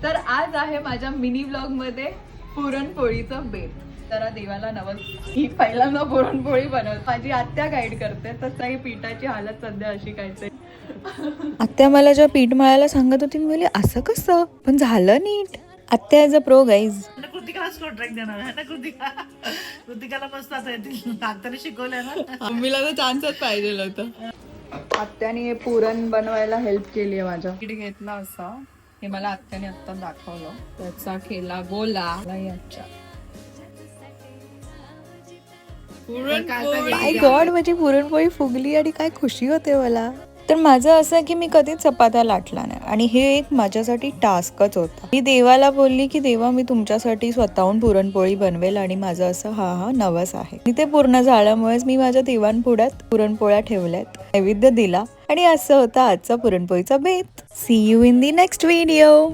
तर आज आहे माझ्या मिनी ब्लॉग मध्ये पुरणपोळीचं बेत. तर देवाला नवस ही पहिल्यांदा पुरणपोळी बनवत माझी आत्या गाईड करते. तसं ही पीठाची हालत सध्या अशी काहीतरी. आत्या मला जेव्हा पीठ मळायला सांगत होती मी बोलली असं कसं, पण झालं नीट. आत्या ॲज अ प्रो गाईज. कृतिकालाच कॉन्ट्रॅक्ट देणार आहे ना. कृतिकाला मस्त आता येतील शिकवलंय ना. मम्मीला तर चान्सच पाहिजे होतं. आत्याने हे पुरण बनवायला हेल्प केली आहे माझ्या. पीठ घेतला असा, हे मला आत्याने आत्ता दाखवलं. त्याचा केला गोला याच्या माय गॉड, माझी पुरणपोळी फुगली आणि काय खुशी होते मला. तर माझं असं की मी कधीच चपात्या लाटला नाही आणि हे एक माझ्यासाठी टास्कच होता. मी देवाला बोलली की देवा मी तुमच्यासाठी स्वतःहून पुरणपोळी बनवेल आणि माझं असं हा नवस आहे. मी ते पूर्ण झाल्यामुळेच मी माझ्या देवांपुढ्यात पुरणपोळ्या ठेवल्यात, नैवेद्य दिला आणि असं होतं आजचा पुरणपोळीचा बेत. See you in the next video.